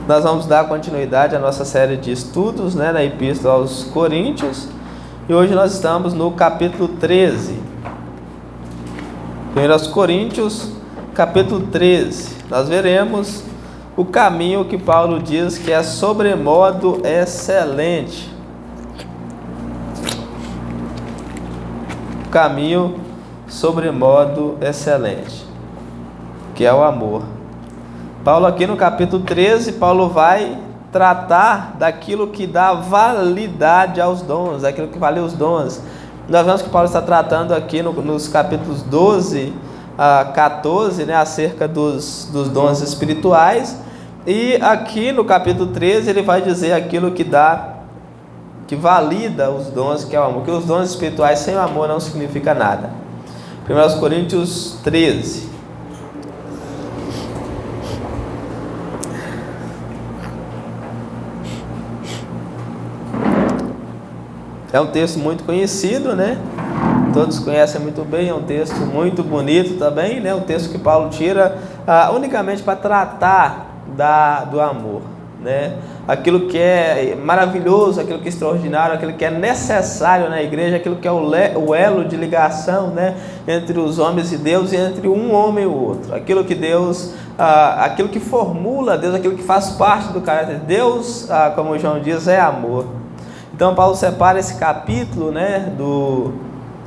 Nós vamos dar continuidade à nossa série de estudos, na Epístola aos Coríntios, e hoje nós estamos no capítulo 13. 1 Coríntios, capítulo 13. Nós veremos o caminho que Paulo diz que é sobremodo excelente. O caminho sobremodo excelente, que é o amor. Paulo aqui no capítulo 13, Paulo vai tratar daquilo que dá validade aos dons, daquilo que vale os dons. Nós vemos que Paulo está tratando aqui nos capítulos 12 a 14, acerca dos dons espirituais, e aqui no capítulo 13 ele vai dizer aquilo que valida os dons, que é o amor, que os dons espirituais sem o amor não significa nada. 1 Coríntios 13. É um texto muito conhecido, Todos conhecem muito bem, é um texto muito bonito também, Um texto que Paulo tira unicamente para tratar do amor, Aquilo que é maravilhoso, aquilo que é extraordinário, aquilo que é necessário na igreja, aquilo que é o elo de ligação, entre os homens e Deus e entre um homem e o outro. Aquilo que Deus, aquilo que formula Deus, aquilo que faz parte do caráter de Deus, como o João diz, é amor. Então Paulo separa esse capítulo, do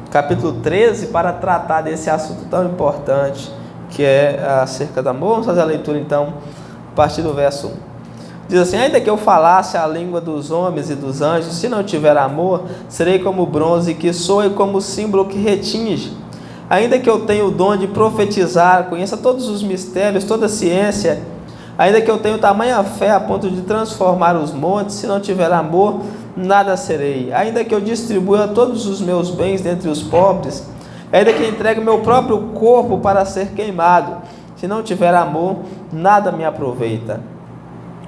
capítulo 13, para tratar desse assunto tão importante, que é acerca do amor. Vamos fazer a leitura então, a partir do verso 1. Diz assim: ainda que eu falasse a língua dos homens e dos anjos, se não tiver amor, serei como bronze que soa e como símbolo que retinge. Ainda que eu tenha o dom de profetizar, conheça todos os mistérios, toda a ciência, ainda que eu tenha tamanha fé a ponto de transformar os montes, se não tiver amor, nada serei. Ainda que eu distribua todos os meus bens dentre os pobres, ainda que entregue meu próprio corpo para ser queimado, se não tiver amor, nada me aproveita.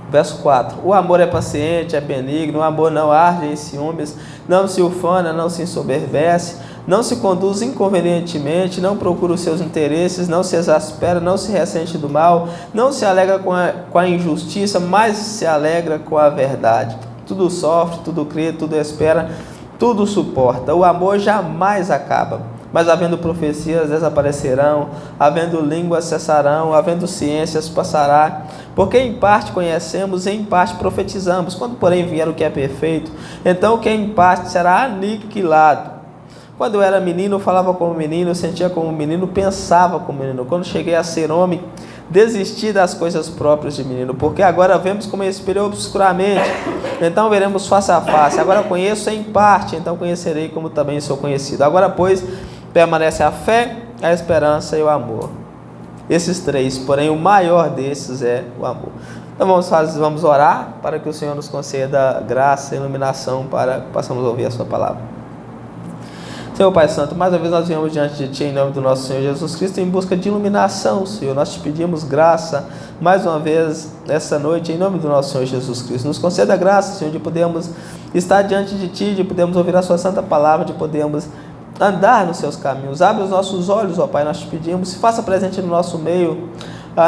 Verso 4. O amor é paciente, é benigno, o amor não arde em ciúmes, não se ufana, não se ensoberbece, não se conduz inconvenientemente, não procura os seus interesses, não se exaspera, não se ressente do mal, não se alegra com a injustiça, mas se alegra com a verdade. Tudo sofre, tudo crê, tudo espera, tudo suporta. O amor jamais acaba, mas havendo profecias desaparecerão, havendo línguas cessarão, havendo ciências passará, porque em parte conhecemos e em parte profetizamos. Quando porém vier o que é perfeito, então o que é em parte será aniquilado. Quando eu era menino, falava como menino, sentia como menino, pensava como menino. Quando cheguei a ser homem, desisti das coisas próprias de menino, porque agora vemos como espelho obscuramente, então veremos face a face. Agora conheço em parte, então conhecerei como também sou conhecido. Agora, pois, permanece a fé, a esperança e o amor. Esses três, porém o maior desses é o amor. Então vamos orar para que o Senhor nos conceda graça e iluminação para que possamos ouvir a sua palavra. Senhor Pai Santo, mais uma vez nós viemos diante de Ti em nome do nosso Senhor Jesus Cristo em busca de iluminação, Senhor. Nós te pedimos graça mais uma vez essa noite em nome do nosso Senhor Jesus Cristo. Nos conceda graça, Senhor, de podermos estar diante de Ti, de podermos ouvir a Sua santa palavra, de podermos andar nos Seus caminhos. Abre os nossos olhos, ó Pai, nós te pedimos, se faça presente no nosso meio.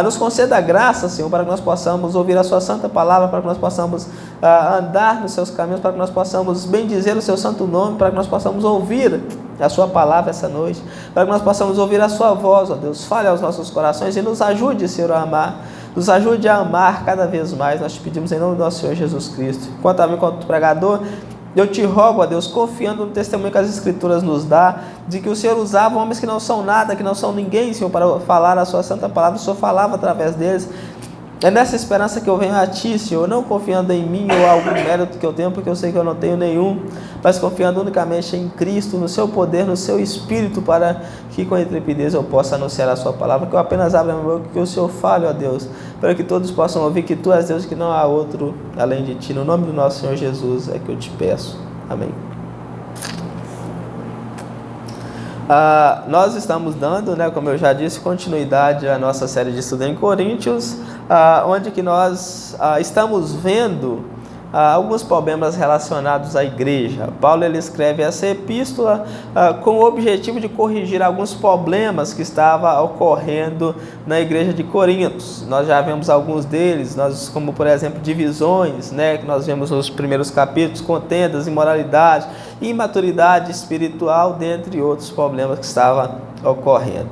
Nos conceda graça, Senhor, para que nós possamos ouvir a Sua santa palavra, para que nós possamos andar nos Seus caminhos, para que nós possamos bendizer o Seu santo nome, para que nós possamos ouvir a Sua palavra essa noite, para que nós possamos ouvir a Sua voz, ó Deus. Fale aos nossos corações e nos ajude, Senhor, a amar, nos ajude a amar cada vez mais. Nós te pedimos em nome do nosso Senhor Jesus Cristo. Quanto a mim, quanto pregador, eu te rogo, ó Deus, confiando no testemunho que as Escrituras nos dá, de que o Senhor usava homens que não são nada, que não são ninguém, Senhor, para falar a Sua santa palavra. O Senhor falava através deles. É nessa esperança que eu venho a Ti, Senhor, não confiando em mim ou algum mérito que eu tenho, porque eu sei que eu não tenho nenhum, mas confiando unicamente em Cristo, no Seu poder, no Seu Espírito, para que com intrepidez eu possa anunciar a Sua palavra, que eu apenas abra meu boca, que o Senhor fale, ó Deus, para que todos possam ouvir que Tu és Deus, que não há outro além de Ti. No nome do nosso Senhor Jesus é que eu te peço. Amém. Nós estamos dando, como eu já disse, continuidade à nossa série de estudo em Coríntios, onde que nós estamos vendo alguns problemas relacionados à igreja. Paulo ele escreve essa epístola com o objetivo de corrigir alguns problemas que estavam ocorrendo na igreja de Corinto. Nós já vemos alguns deles, como por exemplo divisões, né, que nós vemos nos primeiros capítulos, contendas, imoralidade, imaturidade espiritual, dentre outros problemas que estavam ocorrendo.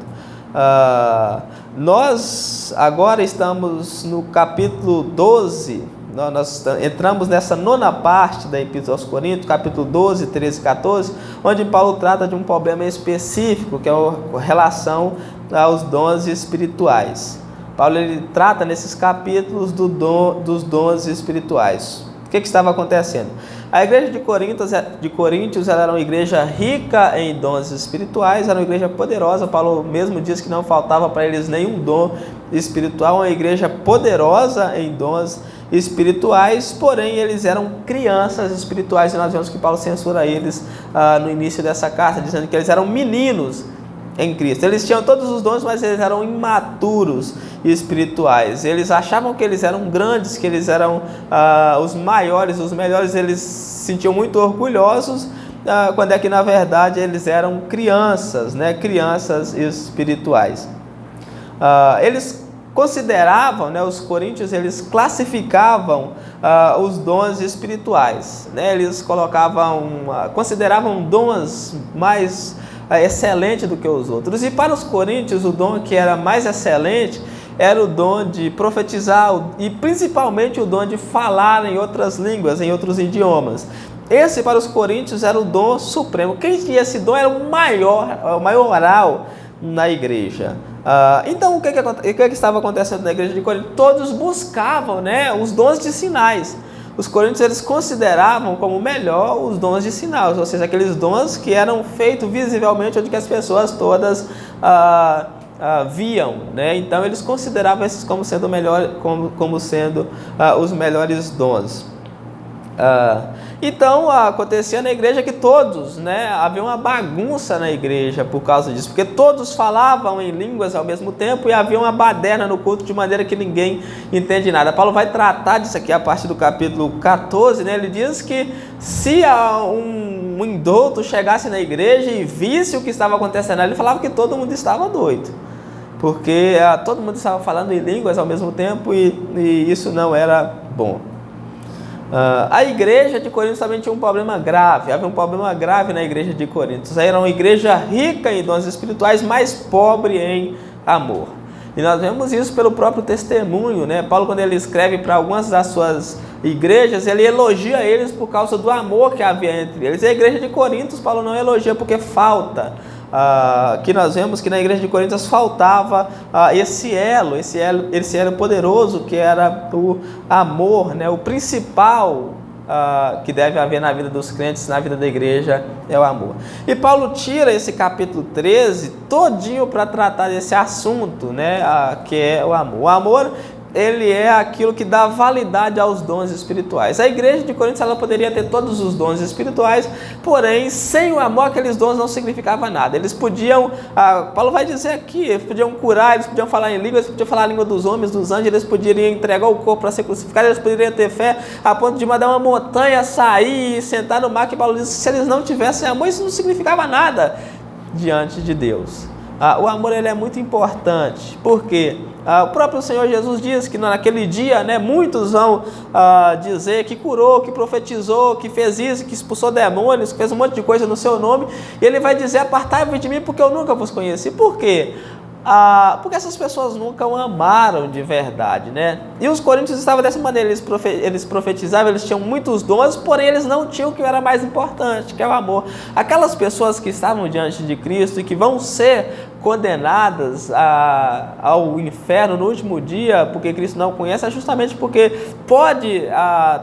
Nós agora estamos no capítulo 12, nós entramos nessa nona parte da Epístola aos Coríntios, capítulo 12, 13 e 14, onde Paulo trata de um problema específico, que é a relação aos dons espirituais. Paulo ele trata nesses capítulos dos dons espirituais. O que estava acontecendo? A igreja de Coríntios ela era uma igreja rica em dons espirituais, era uma igreja poderosa. Paulo mesmo diz que não faltava para eles nenhum dom espiritual, uma igreja poderosa em dons espirituais, porém eles eram crianças espirituais, e nós vemos que Paulo censura eles no início dessa carta, dizendo que eles eram meninos em Cristo. Eles tinham todos os dons, mas eles eram imaturos espirituais. Eles achavam que eles eram grandes, que eles eram os maiores, os melhores. Eles se sentiam muito orgulhosos, quando é que na verdade eles eram crianças, né? Crianças espirituais. Eles consideravam, né, os coríntios, eles classificavam os dons espirituais, né? Eles consideravam dons mais excelente do que os outros. E para os coríntios, o dom que era mais excelente era o dom de profetizar e principalmente o dom de falar em outras línguas, em outros idiomas. Esse para os coríntios era o dom supremo. Quem tinha esse dom era o maioral na igreja. Então o que estava acontecendo na igreja de Corinto? Todos buscavam, né, os dons de sinais. Os coríntios eles consideravam como melhor os dons de sinais, ou seja, aqueles dons que eram feitos visivelmente, onde que as pessoas todas viam, né? Então eles consideravam esses como sendo os melhores dons. Então acontecia na igreja que todos, né, havia uma bagunça na igreja por causa disso, porque todos falavam em línguas ao mesmo tempo e havia uma baderna no culto de maneira que ninguém entende nada. Paulo vai tratar disso aqui a partir do capítulo 14, né? Ele diz que se um indouto chegasse na igreja e visse o que estava acontecendo, ele falava que todo mundo estava doido, porque todo mundo estava falando em línguas ao mesmo tempo e isso não era bom. A igreja de Corinto também tinha um problema grave. Havia um problema grave na igreja de Corinto. Era uma igreja rica em dons espirituais, mas pobre em amor. E nós vemos isso pelo próprio testemunho, né? Paulo, quando ele escreve para algumas das suas igrejas, ele elogia eles por causa do amor que havia entre eles. E a igreja de Corinto, Paulo não elogia porque falta. Que nós vemos que na igreja de Corinto faltava esse elo poderoso que era o amor, né? O principal que deve haver na vida dos crentes, na vida da igreja, é o amor. E Paulo tira esse capítulo 13 todinho para tratar desse assunto, né? Que é o amor. O amor, ele é aquilo que dá validade aos dons espirituais. A igreja de Corinto ela poderia ter todos os dons espirituais, porém, sem o amor, aqueles dons não significavam nada. Eles podiam, Paulo vai dizer aqui, eles podiam curar, eles podiam falar em línguas, eles podiam falar a língua dos homens, dos anjos, eles poderiam entregar o corpo para ser crucificado, eles poderiam ter fé a ponto de mandar uma montanha sair e sentar no mar, que Paulo diz que se eles não tivessem amor, isso não significava nada diante de Deus. O amor ele é muito importante, porque o próprio Senhor Jesus diz que naquele dia, né, muitos vão dizer que curou, que profetizou, que fez isso, que expulsou demônios, que fez um monte de coisa no seu nome, e ele vai dizer: apartai-vos de mim porque eu nunca vos conheci. Por quê? Porque essas pessoas nunca o amaram de verdade, né? E os coríntios estavam dessa maneira, eles profetizavam, eles tinham muitos dons, porém eles não tinham o que era mais importante, que é o amor. Aquelas pessoas que estavam diante de Cristo e que vão ser condenadas ao inferno no último dia, porque Cristo não conhece, é justamente porque pode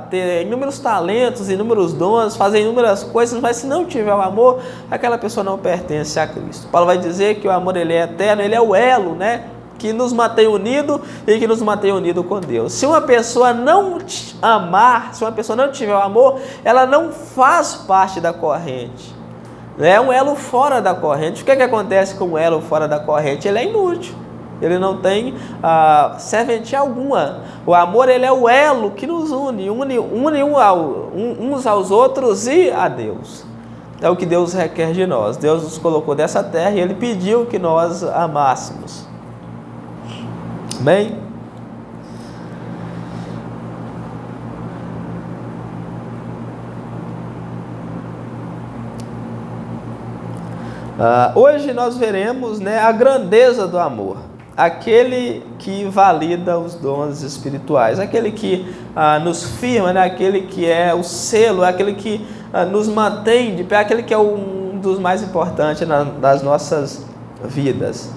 ter inúmeros talentos, inúmeros dons, fazer inúmeras coisas, mas se não tiver o amor, aquela pessoa não pertence a Cristo. Paulo vai dizer que o amor ele é eterno, ele é o elo, né, que nos mantém unidos e que nos mantém unidos com Deus. Se uma pessoa não amar, se uma pessoa não tiver o amor, ela não faz parte da corrente. É um elo fora da corrente. O que acontece com o elo fora da corrente? Ele é inútil. ele não tem serventia alguma. O amor, ele é o elo que nos une uns aos outros e a Deus. É o que Deus requer de nós. Deus nos colocou dessa terra e Ele pediu que nós amássemos. Amém? Hoje nós veremos, né, a grandeza do amor. Aquele que valida os dons espirituais, aquele que nos firma, né? Aquele que é o selo, aquele que nos mantém de pé, aquele que é um dos mais importantes das nossas vidas,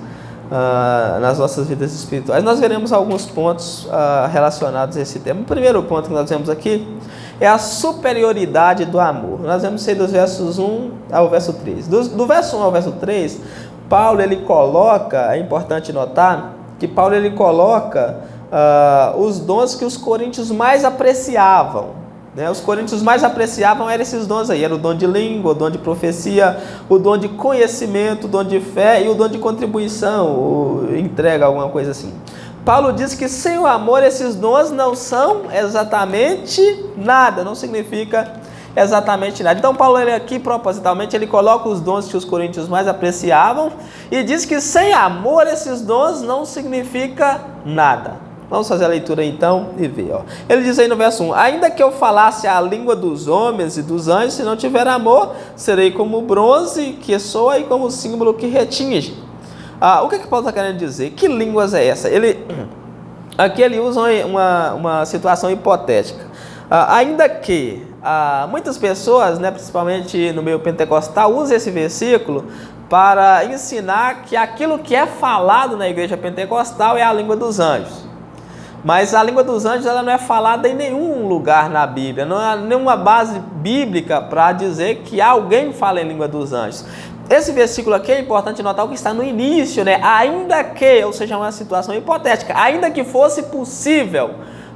nas nossas vidas espirituais. Nós veremos alguns pontos relacionados a esse tema. O primeiro ponto que nós vemos aqui é a superioridade do amor. Nós vemos isso aí dos versos 1 ao verso 3. Do verso 1 ao verso 3, Paulo, ele coloca, é importante notar, que Paulo, ele coloca os dons que os coríntios mais apreciavam, né? Os coríntios mais apreciavam eram esses dons aí, era o dom de língua, o dom de profecia, o dom de conhecimento, o dom de fé e o dom de contribuição, ou entrega, alguma coisa assim. Paulo diz que sem o amor esses dons não são exatamente nada, não significa exatamente nada. Então Paulo, ele aqui propositalmente, ele coloca os dons que os coríntios mais apreciavam e diz que sem amor esses dons não significa nada. Vamos fazer a leitura então e ver. Ele diz aí no verso 1: ainda que eu falasse a língua dos homens e dos anjos, se não tiver amor, serei como bronze que soa e como símbolo que retinge. O que Paulo está querendo dizer? Que línguas é essa? Aqui ele usa uma situação hipotética. Ainda que muitas pessoas, né, principalmente no meio pentecostal, usam esse versículo para ensinar que aquilo que é falado na igreja pentecostal é a língua dos anjos. Mas a língua dos anjos, ela não é falada em nenhum lugar na Bíblia, não há nenhuma base bíblica para dizer que alguém fala em língua dos anjos. Esse versículo aqui é importante notar o que está no início, né? Ainda que, ou seja, uma situação hipotética, ainda que fosse possível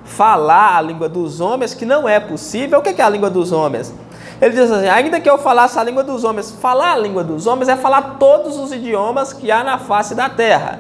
falar a língua dos homens, que não é possível. O que é a língua dos homens? Ele diz assim: ainda que eu falasse a língua dos homens, falar a língua dos homens é falar todos os idiomas que há na face da terra.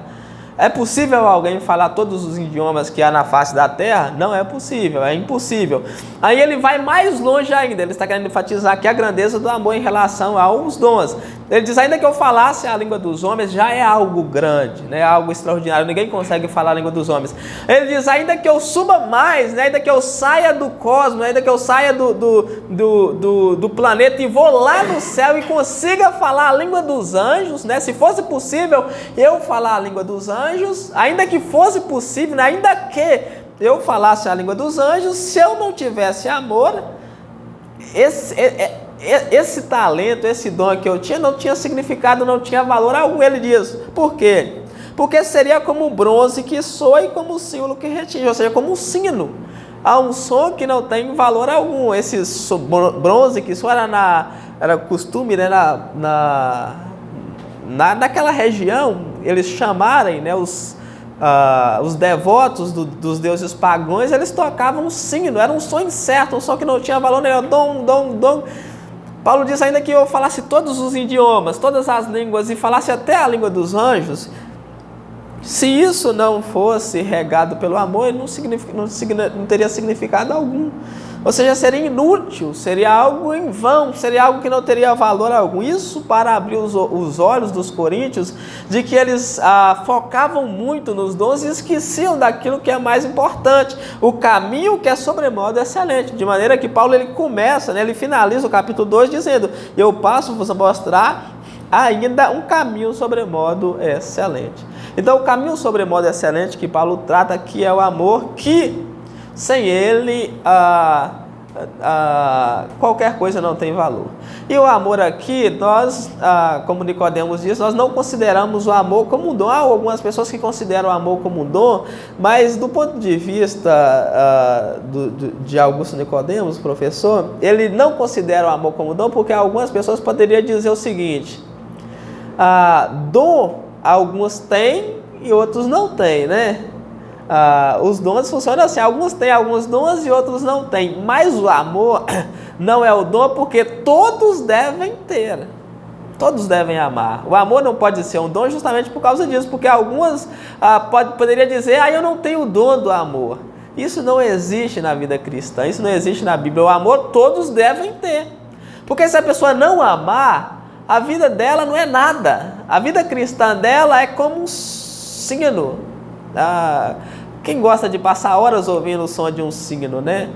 É possível alguém falar todos os idiomas que há na face da terra? Não é possível, é impossível. Aí ele vai mais longe ainda, ele está querendo enfatizar aqui a grandeza do amor em relação aos dons. Ele diz: ainda que eu falasse a língua dos homens, já é algo grande, né? Algo extraordinário, ninguém consegue falar a língua dos homens. Ele diz: ainda que eu suba mais, né? Ainda que eu saia do cosmos, ainda que eu saia do planeta e vou lá no céu e consiga falar a língua dos anjos, né? Se fosse possível eu falar a língua dos anjos, ainda que fosse possível, né? Ainda que eu falasse a língua dos anjos, se eu não tivesse amor, esse talento, esse dom que eu tinha, não tinha significado, não tinha valor algum. Ele diz: por quê? Porque seria como bronze que soa e como símbolo que retinge, ou seja, como um sino. Há um som que não tem valor algum. Esse bronze que soa era costume, né, naquela região, eles chamarem, né, os devotos dos deuses pagãos, eles tocavam um sino, era um som incerto, um som que não tinha valor, era dom, dom, dom. Paulo diz: ainda que eu falasse todos os idiomas, todas as línguas e falasse até a língua dos anjos, se isso não fosse regado pelo amor, não teria significado algum. Ou seja, seria inútil, seria algo em vão, seria algo que não teria valor algum. Isso para abrir os olhos dos coríntios de que eles focavam muito nos dons e esqueciam daquilo que é mais importante, o caminho que é sobremodo excelente. De maneira que Paulo, ele começa, né, ele finaliza o capítulo 2 dizendo: eu passo-vos a mostrar ainda um caminho sobremodo excelente. Então o caminho sobremodo excelente que Paulo trata aqui é o amor, que sem ele qualquer coisa não tem valor. E o amor aqui, nós, como Nicodemos diz, nós não consideramos o amor como um dom. Há algumas pessoas que consideram o amor como um dom, mas do ponto de vista de Augusto Nicodemos, professor, ele não considera o amor como um dom, porque algumas pessoas poderiam dizer o seguinte: dom alguns têm e outros não têm, né? Os dons funcionam assim: alguns têm alguns dons e outros não têm. Mas o amor não é o dom, porque todos devem ter. Todos devem amar. O amor não pode ser um dom justamente por causa disso, porque algumas poderia dizer, eu não tenho o dom do amor. Isso não existe na vida cristã, isso não existe na Bíblia. O amor todos devem ter. Porque se a pessoa não amar, a vida dela não é nada. A vida cristã dela é como um sino. Quem gosta de passar horas ouvindo o som de um sino, né?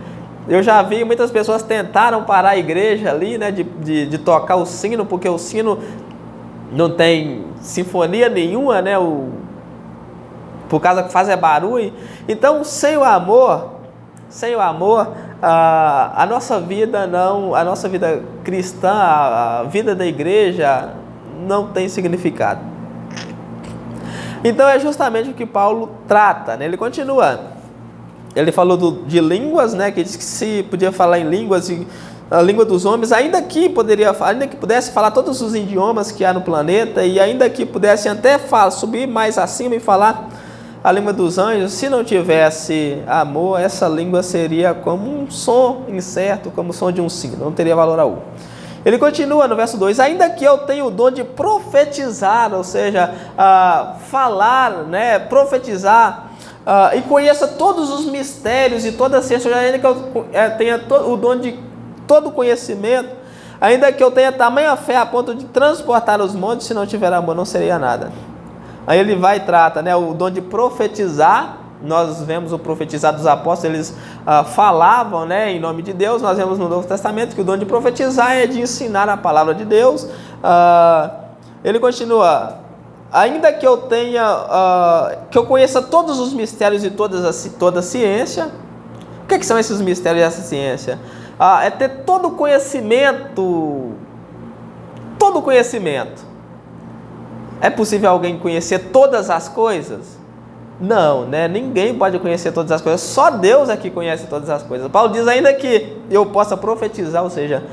Eu já vi, muitas pessoas tentaram parar a igreja ali, né, de tocar o sino, porque o sino não tem sinfonia nenhuma, né, por causa que faz barulho. Então, sem o amor, a nossa vida cristã, a vida da igreja não tem significado. Então, é justamente o que Paulo trata, né? Ele continua. Ele falou de línguas, né, que diz que se podia falar em línguas, a língua dos homens, ainda que pudesse falar todos os idiomas que há no planeta, e ainda que pudesse até subir mais acima e falar a língua dos anjos, se não tivesse amor, essa língua seria como um som incerto, como o som de um sino, não teria valor algum. Ele continua no verso 2, ainda que eu tenha o dom de profetizar, ou seja, falar, né, profetizar, e conheça todos os mistérios e toda a ciência, ainda que eu tenha o dom de todo conhecimento, ainda que eu tenha tamanha fé a ponto de transportar os montes, se não tiver amor, não seria nada. Aí ele vai e trata, né, o dom de profetizar. Nós vemos o profetizar dos apóstolos, eles falavam, né, em nome de Deus. Nós vemos no Novo Testamento que o dom de profetizar é de ensinar a palavra de Deus. Ele continua, ainda que eu que eu conheça todos os mistérios e toda a ciência. O que são esses mistérios e essa ciência? É ter todo o conhecimento. Todo o conhecimento. É possível alguém conhecer todas as coisas? Não, né? Ninguém pode conhecer todas as coisas. Só Deus é que conhece todas as coisas. Paulo diz, ainda que eu possa profetizar, ou seja,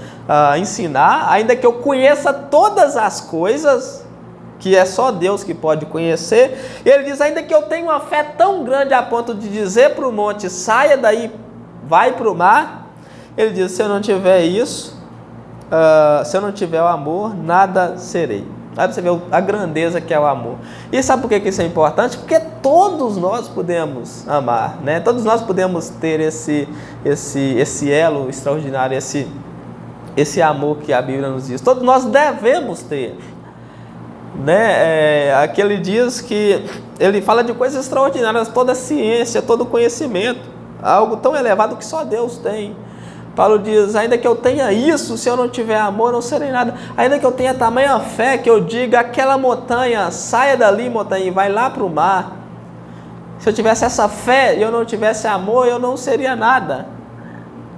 ensinar, ainda que eu conheça todas as coisas, que é só Deus que pode conhecer. E ele diz, ainda que eu tenha uma fé tão grande a ponto de dizer para o monte, saia daí, vai para o mar. Ele diz, se eu não tiver isso, se eu não tiver o amor, nada serei. Aí você vê a grandeza que é o amor. E sabe por que isso é importante? Porque todos nós podemos amar, né? Todos nós podemos ter esse elo extraordinário, esse amor que a Bíblia nos diz. Todos nós devemos ter. Né? Aqui ele diz que ele fala de coisas extraordinárias, toda a ciência, todo o conhecimento, algo tão elevado que só Deus tem. Paulo diz, ainda que eu tenha isso, se eu não tiver amor, não serei nada. Ainda que eu tenha tamanha fé que eu diga aquela montanha, saia dali, montanha, e vai lá para o mar. Se eu tivesse essa fé e eu não tivesse amor, eu não seria nada.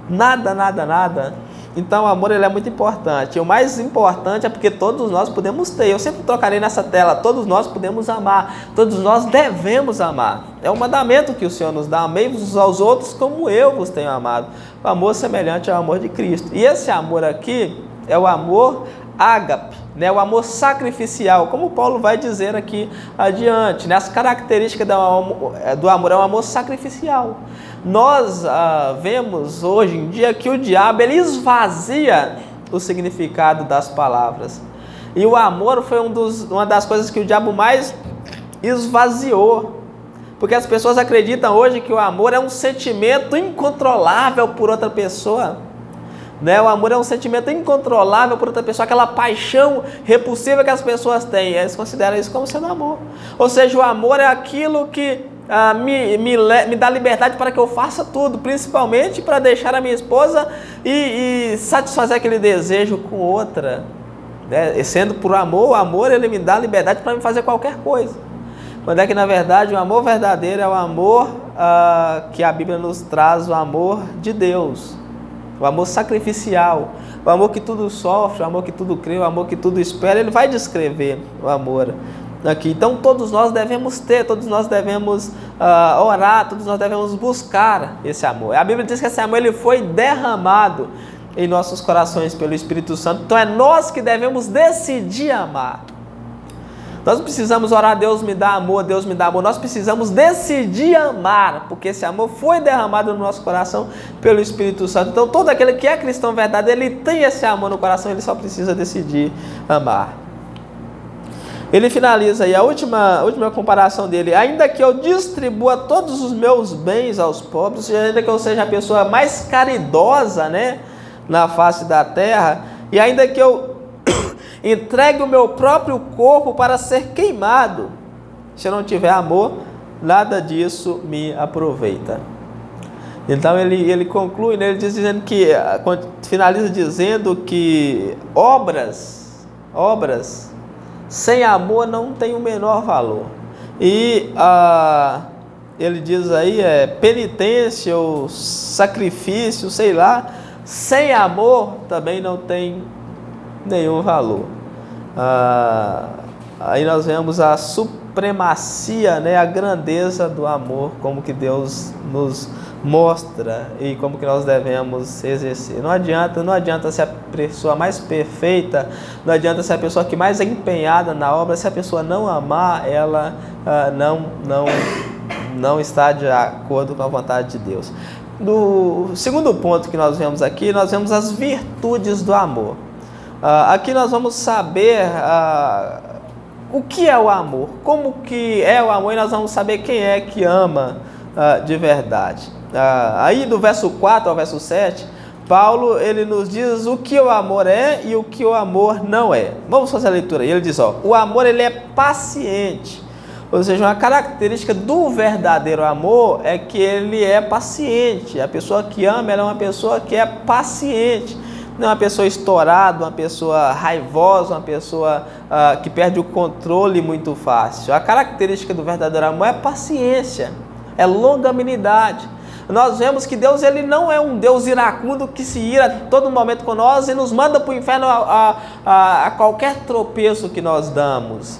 Nada, nada, nada. Então o amor ele é muito importante. E o mais importante é porque todos nós podemos ter. Eu sempre trocarei nessa tela, todos nós podemos amar. Todos nós devemos amar. É um mandamento que o Senhor nos dá. Amei-vos aos outros como eu vos tenho amado. O amor semelhante ao amor de Cristo. E esse amor aqui é o amor ágape, né? O amor sacrificial, como Paulo vai dizer aqui adiante, né? As características do amor é um amor sacrificial. Nós vemos hoje em dia que o diabo ele esvazia o significado das palavras. E o amor foi uma das coisas que o diabo mais esvaziou. Porque as pessoas acreditam hoje que o amor é um sentimento incontrolável por outra pessoa. Né? O amor é um sentimento incontrolável por outra pessoa, aquela paixão repulsiva que as pessoas têm. Eles consideram isso como sendo amor. Ou seja, o amor é aquilo que me dá liberdade para que eu faça tudo, principalmente para deixar a minha esposa e satisfazer aquele desejo com outra. Né? E sendo por amor, o amor ele me dá liberdade para me fazer qualquer coisa. Quando é que na verdade o amor verdadeiro é o amor que a Bíblia nos traz, o amor de Deus. O amor sacrificial, o amor que tudo sofre, o amor que tudo crê, o amor que tudo espera. Ele vai descrever o amor aqui. Então todos nós devemos ter, todos nós devemos orar, todos nós devemos buscar esse amor. A Bíblia diz que esse amor ele foi derramado em nossos corações pelo Espírito Santo. Então é nós que devemos decidir amar. Nós precisamos orar, Deus me dá amor, Deus me dá amor. Nós precisamos decidir amar, porque esse amor foi derramado no nosso coração pelo Espírito Santo. Então todo aquele que é cristão verdadeiro, ele tem esse amor no coração, ele só precisa decidir amar. Ele finaliza aí a última comparação dele: ainda que eu distribua todos os meus bens aos pobres, ainda que eu seja a pessoa mais caridosa, né, na face da terra, e ainda que eu entregue o meu próprio corpo para ser queimado, se eu não tiver amor, nada disso me aproveita. Então ele conclui, né, ele diz, dizendo que, finaliza dizendo que obras sem amor não tem o menor valor. E ele diz aí, penitência ou sacrifício, sei lá, sem amor também não tem nenhum valor. Aí nós vemos a supremacia, né, a grandeza do amor, como que Deus nos mostra e como que nós devemos exercer. Não adianta ser a pessoa mais perfeita, não adianta ser a pessoa que mais é empenhada na obra, se a pessoa não amar, ela não está de acordo com a vontade de Deus. No segundo ponto que nós vemos aqui, nós vemos as virtudes do amor. Aqui nós vamos saber o que é o amor, como que é o amor, e nós vamos saber quem é que ama de verdade. Aí do verso 4 ao verso 7, Paulo ele nos diz o que o amor é e o que o amor não é. Vamos fazer a leitura. Ele diz, o amor ele é paciente, ou seja, uma característica do verdadeiro amor é que ele é paciente. A pessoa que ama, ela é uma pessoa que é paciente. Não é uma pessoa estourada, uma pessoa raivosa, uma pessoa que perde o controle muito fácil. A característica do verdadeiro amor é paciência, é longanimidade. Nós vemos que Deus ele não é um Deus iracundo que se ira a todo momento com nós e nos manda para o inferno a qualquer tropeço que nós damos.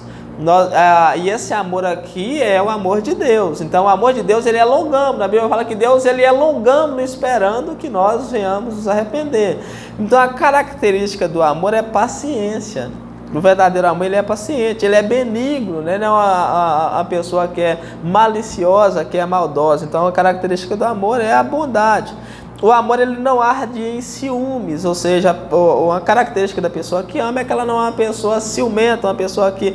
E esse amor aqui é o amor de Deus. Então o amor de Deus ele é longânimo. A Bíblia fala que Deus ele é longânimo, esperando que nós venhamos nos arrepender. Então a característica do amor é paciência. O verdadeiro amor ele é paciente, ele é benigno, né? Não é a pessoa que é maliciosa, que é maldosa. Então a característica do amor é a bondade. O amor ele não arde em ciúmes, ou seja, uma característica da pessoa que ama é que ela não é uma pessoa ciumenta, uma pessoa que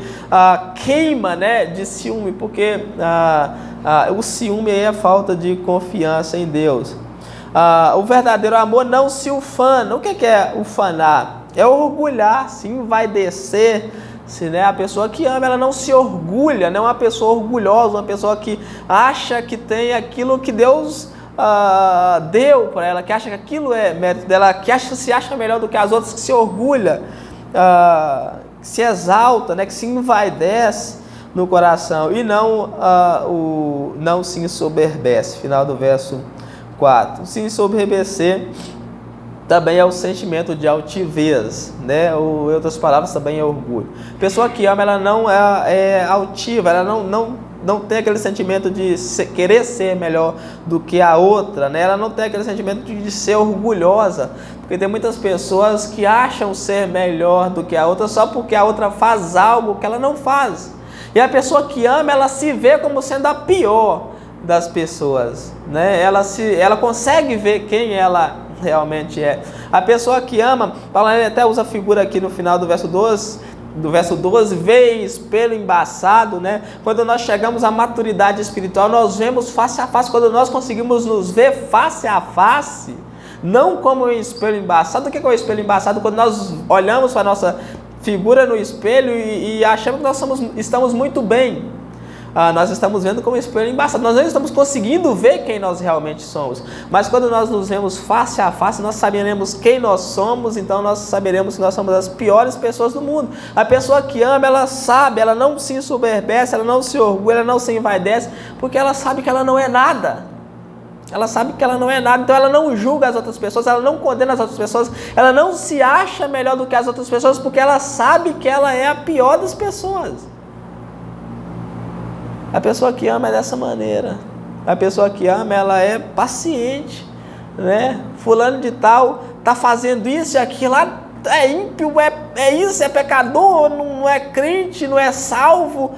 queima, né, de ciúme, porque o ciúme é a falta de confiança em Deus. O verdadeiro amor não se ufana. O que é ufanar? É orgulhar, se envaidecer. Né? A pessoa que ama, ela não se orgulha, não é uma pessoa orgulhosa, uma pessoa que acha que tem aquilo que Deus deu para ela, que acha que aquilo é mérito dela, que se acha melhor do que as outras, que se orgulha, que se exalta, né? Que se envaidece no coração e não se ensoberbece. Final do verso 4. Se ensoberbecer também é o sentimento de altivez, né? Ou em outras palavras, também é orgulho. Pessoa que ama, ela não é altiva, ela não tem aquele sentimento de querer ser melhor do que a outra, né? Ela não tem aquele sentimento de ser orgulhosa, porque tem muitas pessoas que acham ser melhor do que a outra só porque a outra faz algo que ela não faz. E a pessoa que ama, ela se vê como sendo a pior das pessoas, né? Ela consegue ver quem ela realmente é. A pessoa que ama, Paulo até usa a figura aqui no final do verso 12, vê espelho embaçado, né? Quando nós chegamos à maturidade espiritual, nós vemos face a face. Quando nós conseguimos nos ver face a face, não como um espelho embaçado. O que é o espelho embaçado? Quando nós olhamos para a nossa figura no espelho e achamos que nós estamos muito bem. Nós estamos vendo como um espelho embaçado. Nós não estamos conseguindo ver quem nós realmente somos. Mas quando nós nos vemos face a face, nós saberemos quem nós somos. Então nós saberemos que nós somos as piores pessoas do mundo. A pessoa que ama, ela sabe, ela não se ensoberbece, ela não se orgulha, ela não se envaidece, porque ela sabe que ela não é nada. Ela sabe que ela não é nada, então ela não julga as outras pessoas, ela não condena as outras pessoas, ela não se acha melhor do que as outras pessoas, porque ela sabe que ela é a pior das pessoas. A pessoa que ama é dessa maneira. A pessoa que ama, ela é paciente, né? Fulano de tal está fazendo isso e aquilo, é ímpio, é isso, é pecador, não é crente, não é salvo.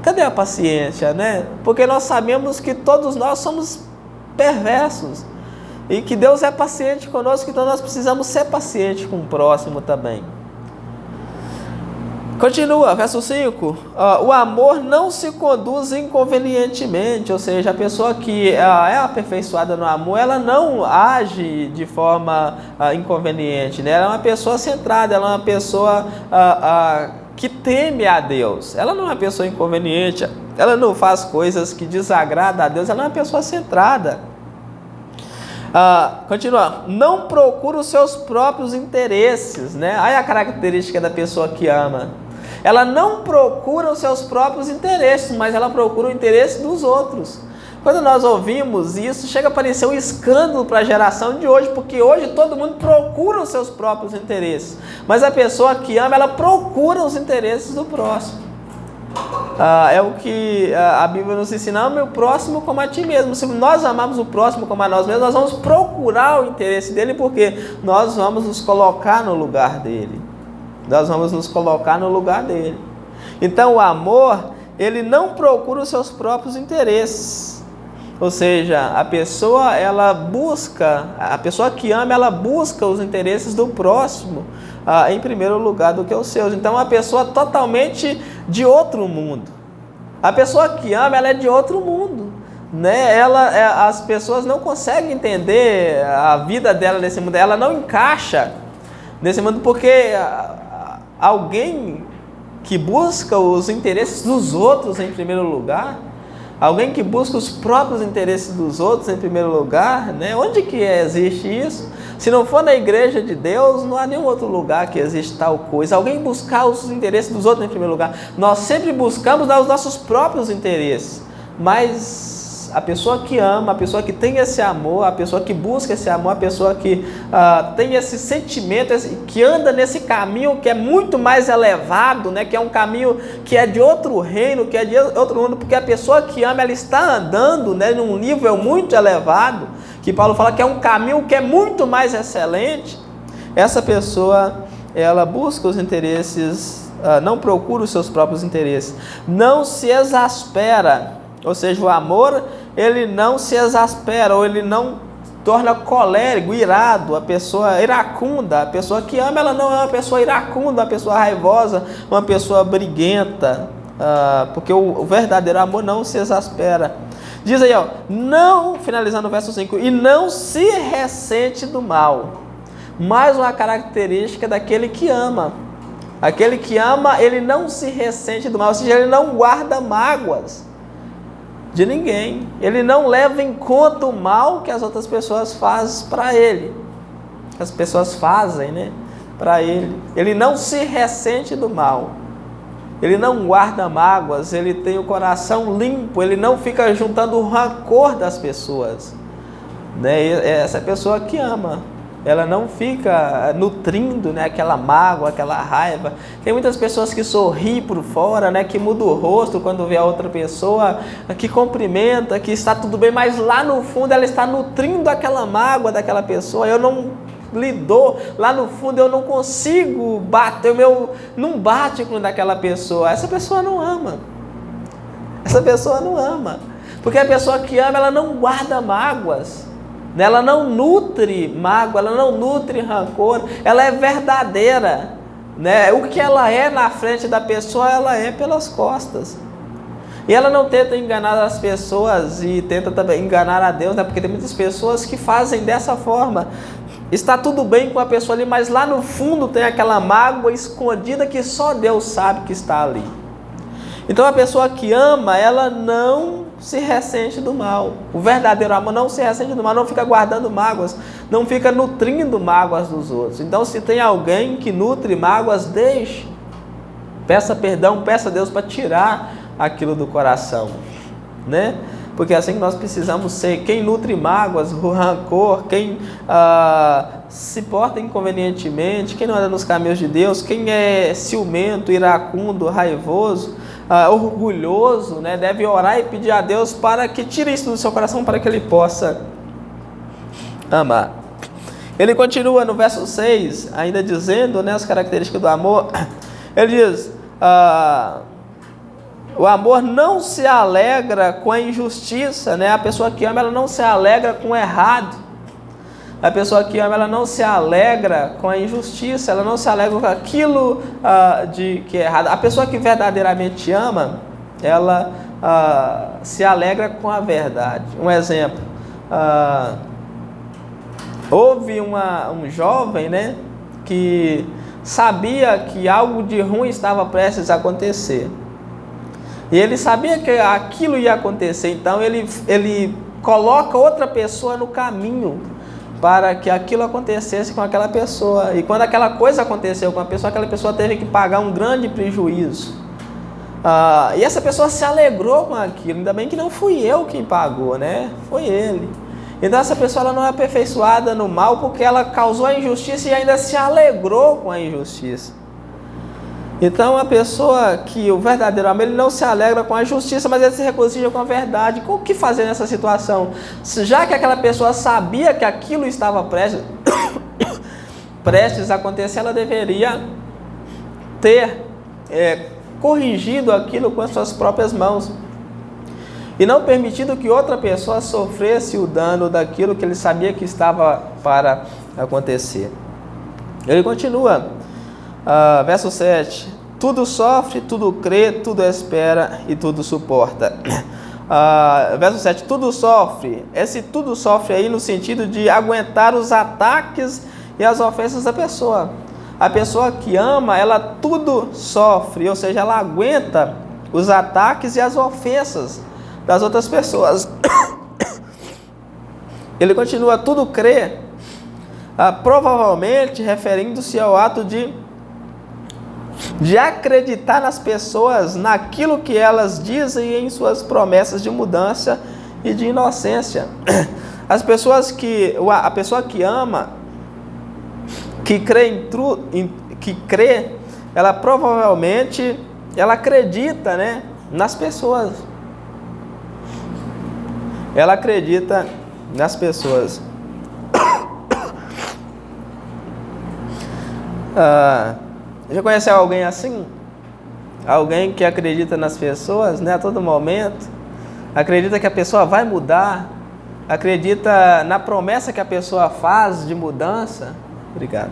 Cadê a paciência, né? Porque nós sabemos que todos nós somos perversos e que Deus é paciente conosco, então nós precisamos ser pacientes com o próximo também. Continua, verso 5. O amor não se conduz inconvenientemente, ou seja, a pessoa que é aperfeiçoada no amor, ela não age de forma inconveniente, né? Ela é uma pessoa centrada, ela é uma pessoa que teme a Deus. Ela não é uma pessoa inconveniente, ela não faz coisas que desagradam a Deus, ela é uma pessoa centrada. Continua, não procura os seus próprios interesses, né? Aí a característica da pessoa que ama. Ela não procura os seus próprios interesses, mas ela procura o interesse dos outros. Quando nós ouvimos isso, chega a parecer um escândalo para a geração de hoje, porque hoje todo mundo procura os seus próprios interesses. Mas a pessoa que ama, ela procura os interesses do próximo. É o que a Bíblia nos ensina: ame o próximo como a ti mesmo. Se nós amamos o próximo como a nós mesmos, nós vamos procurar o interesse dele, porque nós vamos nos colocar no lugar dele. Nós vamos nos colocar no lugar dele. Então o amor, ele não procura os seus próprios interesses. Ou seja, a pessoa que ama, ela busca os interesses do próximo em primeiro lugar do que os seus. Então, é uma pessoa totalmente de outro mundo. A pessoa que ama, ela é de outro mundo, né? As pessoas não conseguem entender a vida dela nesse mundo. Ela não encaixa nesse mundo porque alguém que busca os interesses dos outros em primeiro lugar, alguém que busca os próprios interesses dos outros em primeiro lugar, né? Onde que existe isso? Se não for na igreja de Deus, não há nenhum outro lugar que existe tal coisa. Alguém buscar os interesses dos outros em primeiro lugar. Nós sempre buscamos dar os nossos próprios interesses, mas a pessoa que ama, a pessoa que tem esse amor, a pessoa que busca esse amor, a pessoa que tem esse sentimento, que anda nesse caminho que é muito mais elevado, né? Que é um caminho que é de outro reino, que é de outro mundo, porque a pessoa que ama, ela está andando, né, num nível muito elevado, que Paulo fala que é um caminho que é muito mais excelente. Essa pessoa, ela busca os interesses, não procura os seus próprios interesses, não se exaspera. Ou seja, o amor, ele não se exaspera, ou ele não torna colérico, irado, a pessoa iracunda. A pessoa que ama, ela não é uma pessoa iracunda, uma pessoa raivosa, uma pessoa briguenta, porque o verdadeiro amor não se exaspera. Diz aí, não, finalizando o verso 5, e não se ressente do mal. Mais uma característica daquele que ama. Aquele que ama, ele não se ressente do mal, ou seja, ele não guarda mágoas de ninguém. Ele não leva em conta o mal que as outras pessoas fazem para ele. As pessoas fazem, né, para ele. Ele não se ressente do mal. Ele não guarda mágoas, ele tem o coração limpo, ele não fica juntando o rancor das pessoas, né? Essa pessoa que ama, ela não fica nutrindo, né, aquela mágoa, aquela raiva. Tem muitas pessoas que sorriem por fora, né, que mudam o rosto quando vê a outra pessoa, que cumprimenta, que está tudo bem, mas lá no fundo ela está nutrindo aquela mágoa daquela pessoa. Eu não lidou, lá no fundo eu não consigo bater, não bate com daquela pessoa. Essa pessoa não ama. Essa pessoa não ama. Porque a pessoa que ama, ela não guarda mágoas. Ela não nutre mágoa, ela não nutre rancor, ela é verdadeira, né? O que ela é na frente da pessoa, ela é pelas costas. E ela não tenta enganar as pessoas e tenta também enganar a Deus, né? Porque tem muitas pessoas que fazem dessa forma. Está tudo bem com a pessoa ali, mas lá no fundo tem aquela mágoa escondida que só Deus sabe que está ali. Então a pessoa que ama, ela não se ressente do mal. O verdadeiro amor não se ressente do mal, não fica guardando mágoas, não fica nutrindo mágoas dos outros. Então, se tem alguém que nutre mágoas, deixe. Peça perdão, peça a Deus para tirar aquilo do coração, né? Porque é assim que nós precisamos ser. Quem nutre mágoas, o rancor, quem se porta inconvenientemente, quem não anda nos caminhos de Deus, quem é ciumento, iracundo, raivoso, orgulhoso, né, deve orar e pedir a Deus para que tire isso do seu coração, para que ele possa amar. Ele continua no verso 6, ainda dizendo, né, as características do amor. Ele diz: o amor não se alegra com a injustiça, né? A pessoa que ama, ela não se alegra com o errado. A pessoa que ama, ela não se alegra com a injustiça, ela não se alegra com aquilo que é errado. A pessoa que verdadeiramente ama, ela se alegra com a verdade. Um exemplo, houve um jovem, né, que sabia que algo de ruim estava prestes a acontecer. E ele sabia que aquilo ia acontecer, então ele coloca outra pessoa no caminho para que aquilo acontecesse com aquela pessoa. E quando aquela coisa aconteceu com a pessoa, aquela pessoa teve que pagar um grande prejuízo. E essa pessoa se alegrou com aquilo. Ainda bem que não fui eu quem pagou, né? Foi ele. Então essa pessoa ela não é aperfeiçoada no mal porque ela causou a injustiça e ainda se alegrou com a injustiça. Então a pessoa que o verdadeiro amor, ele não se alegra com a justiça, mas ele se regozija com a verdade. O que fazer nessa situação? Já que aquela pessoa sabia que aquilo estava prestes a acontecer, ela deveria ter corrigido aquilo com as suas próprias mãos. E não permitido que outra pessoa sofresse o dano daquilo que ele sabia que estava para acontecer. Ele continua, verso 7. Tudo sofre, tudo crê, tudo espera e tudo suporta. Verso 7. Tudo sofre. Esse tudo sofre aí no sentido de aguentar os ataques e as ofensas da pessoa. A pessoa que ama, ela tudo sofre, ou seja, ela aguenta os ataques e as ofensas das outras pessoas. Ele continua, tudo crê, provavelmente referindo-se ao ato de acreditar nas pessoas, naquilo que elas dizem e em suas promessas de mudança e de inocência. A pessoa que ama, que crê, ela provavelmente ela acredita, né, nas pessoas. Ela acredita nas pessoas. Já conheceu alguém assim? Alguém que acredita nas pessoas, né, a todo momento? Acredita que a pessoa vai mudar? Acredita na promessa que a pessoa faz de mudança? Obrigado.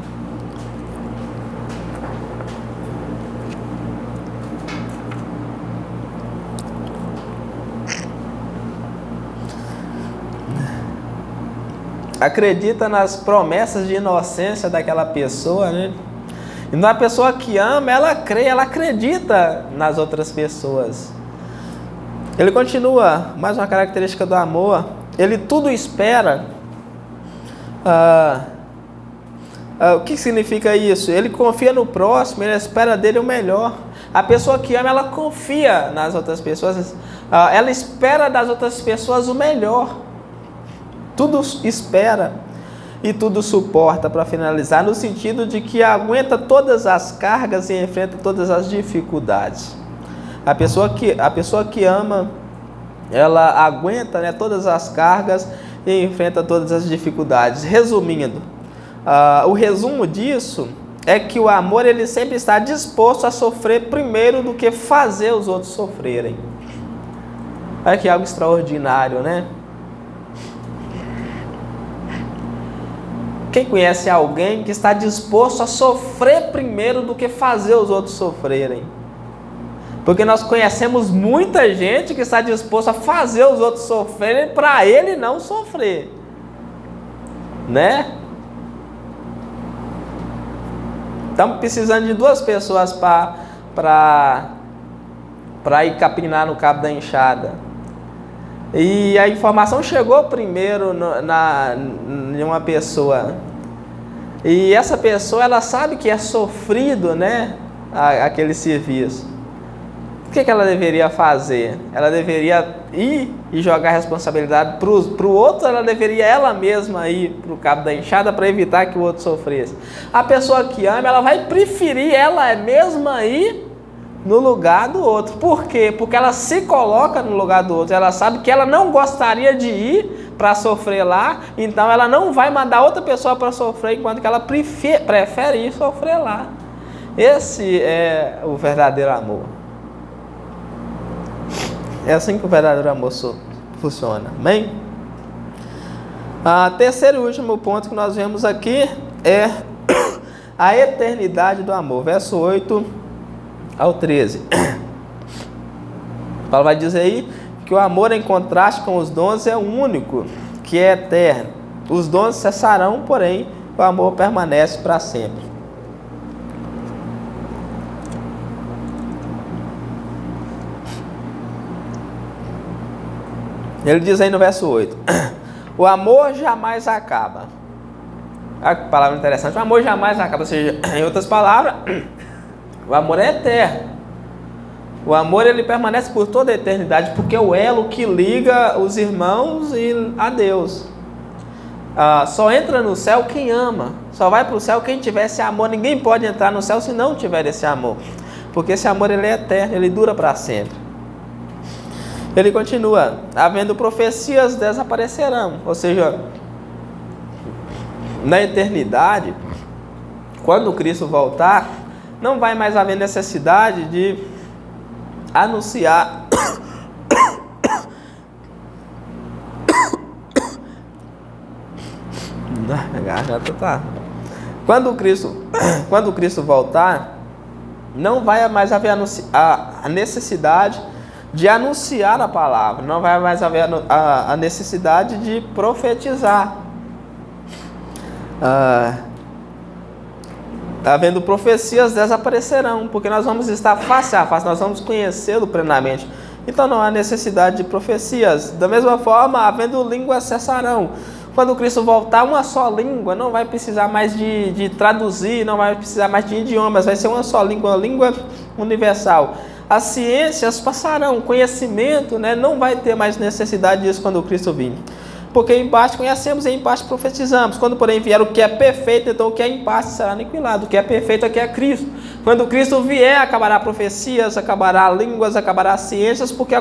Acredita nas promessas de inocência daquela pessoa, né? E na pessoa que ama, ela crê, ela acredita nas outras pessoas. Ele continua, mais uma característica do amor, ele tudo espera. O que significa isso? Ele confia no próximo, ele espera dele o melhor. A pessoa que ama, ela confia nas outras pessoas, ela espera das outras pessoas o melhor. Tudo espera e tudo suporta, para finalizar, no sentido de que aguenta todas as cargas e enfrenta todas as dificuldades. A pessoa que ama, ela aguenta, né, todas as cargas e enfrenta todas as dificuldades. Resumindo, o resumo disso é que o amor, ele sempre está disposto a sofrer primeiro do que fazer os outros sofrerem. Olha que algo extraordinário, né? Quem conhece alguém que está disposto a sofrer primeiro do que fazer os outros sofrerem? Porque nós conhecemos muita gente que está disposto a fazer os outros sofrerem para ele não sofrer, né? Estamos precisando de duas pessoas para ir capinar no cabo da enxada. E a informação chegou primeiro em uma pessoa. E essa pessoa, ela sabe que é sofrido, né, aquele serviço. O que ela deveria fazer? Ela deveria ir e jogar a responsabilidade para o outro, ela deveria ela mesma ir para o cabo da enxada para evitar que o outro sofresse. A pessoa que ama, ela vai preferir ela mesma ir no lugar do outro. Por quê? Porque ela se coloca no lugar do outro. Ela sabe que ela não gostaria de ir para sofrer lá, então ela não vai mandar outra pessoa para sofrer, enquanto que ela prefere ir sofrer lá. Esse é o verdadeiro amor. É assim que o verdadeiro amor funciona. Amém? Terceiro e último ponto que nós vemos aqui é a eternidade do amor. Verso 8 ao 13. Paulo vai dizer aí que o amor, em contraste com os dons, é o único que é eterno. Os dons cessarão, porém o amor permanece para sempre. Ele diz aí no verso 8: o amor jamais acaba. Olha que palavra interessante. O amor jamais acaba. Ou seja, em outras palavras, o amor é eterno. O amor, ele permanece por toda a eternidade, porque é o elo que liga os irmãos a Deus. Só entra no céu quem ama. Só vai para o céu quem tiver esse amor. Ninguém pode entrar no céu se não tiver esse amor, porque esse amor, ele é eterno, ele dura para sempre. Ele continua: havendo profecias, desaparecerão. Ou seja, na eternidade, quando Cristo voltar, não vai mais haver necessidade de anunciar Quando Cristo voltar, não vai mais haver a necessidade de anunciar a palavra, não vai mais haver a necessidade de profetizar. Havendo profecias, desaparecerão, porque nós vamos estar face a face, nós vamos conhecê-lo plenamente. Então não há necessidade de profecias. Da mesma forma, havendo línguas, cessarão. Quando Cristo voltar, uma só língua, não vai precisar mais de traduzir, não vai precisar mais de idiomas, vai ser uma só língua, uma língua universal. As ciências passarão, o conhecimento, não vai ter mais necessidade disso quando Cristo vir. Porque em parte conhecemos e em parte profetizamos. Quando, porém, vier o que é perfeito, então o que é em parte será aniquilado. O que é perfeito aqui é Cristo. Quando Cristo vier, acabará profecias, acabará línguas, acabará ciências, porque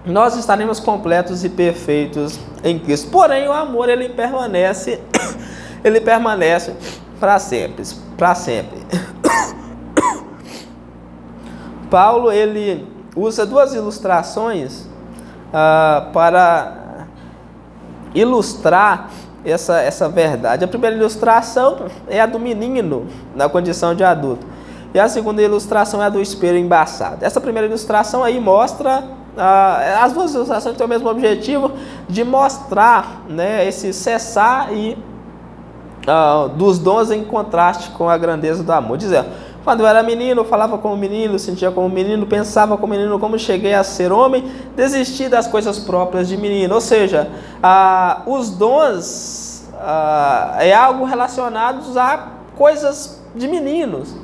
nós estaremos completos e perfeitos em Cristo. Porém, o amor, ele permanece para sempre. Para sempre. Paulo, ele usa duas ilustrações para ilustrar essa verdade. A primeira ilustração é a do menino na condição de adulto, e a segunda ilustração é a do espelho embaçado. Essa primeira ilustração aí mostra, as duas ilustrações têm o mesmo objetivo de mostrar, esse cessar dos dons em contraste com a grandeza do amor. Dizendo: quando eu era menino, eu falava como menino, sentia como menino, pensava como menino. Como cheguei a ser homem, desisti das coisas próprias de menino. Ou seja, os dons é algo relacionado a coisas de meninos.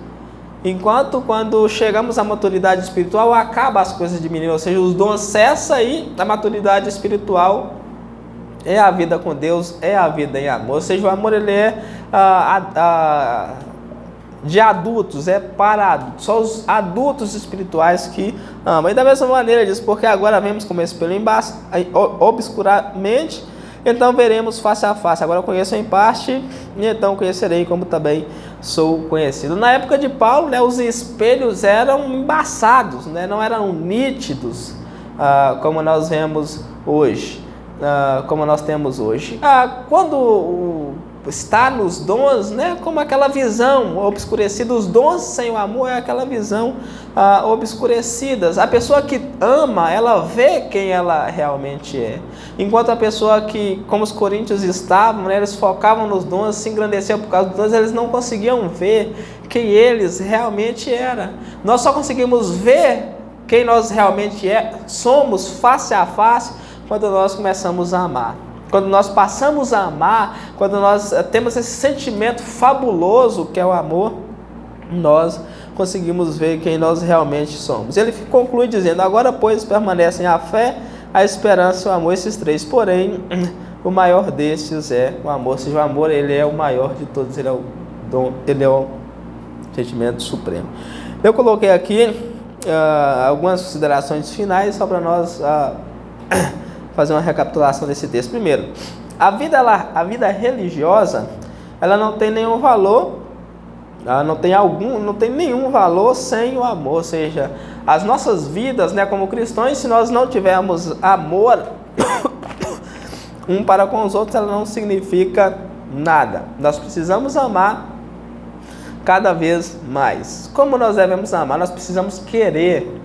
Enquanto quando chegamos à maturidade espiritual, acaba as coisas de menino. Ou seja, os dons cessam e a maturidade espiritual é a vida com Deus, é a vida em amor. Ou seja, o amor, ele é de adultos, é para adultos, só os adultos espirituais que amam. E da mesma maneira diz: porque agora vemos como espelho obscuramente, então veremos face a face. Agora eu conheço em parte, e então conhecerei como também sou conhecido. Na época de Paulo, os espelhos eram embaçados, não eram nítidos, como nós vemos hoje, como nós temos hoje. Quando está nos dons, como aquela visão obscurecida. Os dons sem o amor é aquela visão obscurecidas. A pessoa que ama, ela vê quem ela realmente é. Enquanto a pessoa que, como os coríntios estavam, eles focavam nos dons, se engrandeciam por causa dos dons, eles não conseguiam ver quem eles realmente eram. Nós só conseguimos ver quem nós realmente somos face a face quando nós começamos a amar. Quando nós passamos a amar, quando nós temos esse sentimento fabuloso que é o amor, nós conseguimos ver quem nós realmente somos. Ele conclui dizendo: agora, pois, permanecem a fé, a esperança e o amor, esses três. Porém, o maior destes é o amor. Ou seja, o amor, ele é o maior de todos, ele é o dom, ele é o sentimento supremo. Eu coloquei aqui algumas considerações finais só para nós fazer uma recapitulação desse texto. Primeiro, a vida religiosa, ela não tem nenhum valor, não tem nenhum valor sem o amor. Ou seja, as nossas vidas, como cristãos, se nós não tivermos amor, um para com os outros, ela não significa nada. Nós precisamos amar cada vez mais. Como nós devemos amar? Nós precisamos querer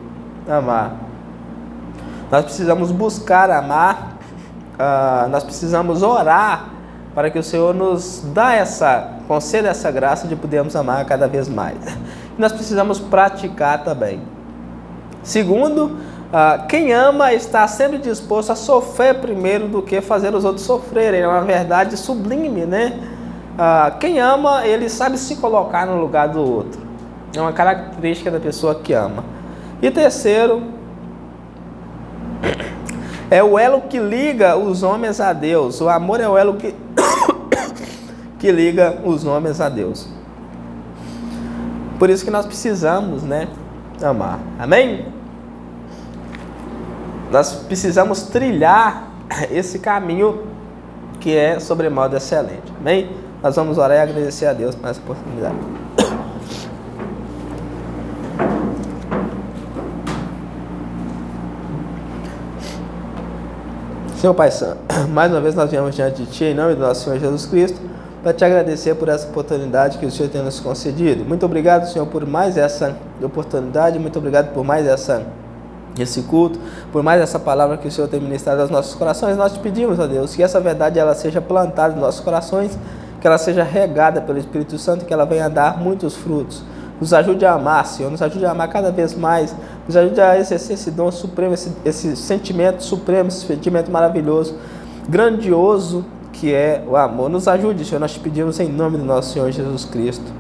amar. Nós precisamos buscar amar. Nós precisamos orar para que o Senhor nos conceda essa graça de podermos amar cada vez mais. Nós precisamos praticar também. Segundo, quem ama está sempre disposto a sofrer primeiro do que fazer os outros sofrerem. É uma verdade sublime, né? Quem ama, ele sabe se colocar no lugar do outro. É uma característica da pessoa que ama. E terceiro, é o elo que liga os homens a Deus. O amor é o elo que liga os homens a Deus. Por isso que nós precisamos, né, amar. Amém? Nós precisamos trilhar esse caminho que é sobremodo excelente. Amém? Nós vamos orar e agradecer a Deus por essa oportunidade. Senhor Pai Santo, mais uma vez nós viemos diante de Ti, em nome do nosso Senhor Jesus Cristo, para Te agradecer por essa oportunidade que o Senhor tem nos concedido. Muito obrigado, Senhor, por mais essa oportunidade, muito obrigado por mais esse culto, por mais essa palavra que o Senhor tem ministrado aos nossos corações. Nós Te pedimos, ó Deus, que essa verdade ela seja plantada nos nossos corações, que ela seja regada pelo Espírito Santo, que ela venha dar muitos frutos. Nos ajude a amar, Senhor, nos ajude a amar cada vez mais, nos ajude a exercer esse dom supremo, esse sentimento supremo, esse sentimento maravilhoso, grandioso que é o amor. Nos ajude, Senhor, nós te pedimos em nome do nosso Senhor Jesus Cristo.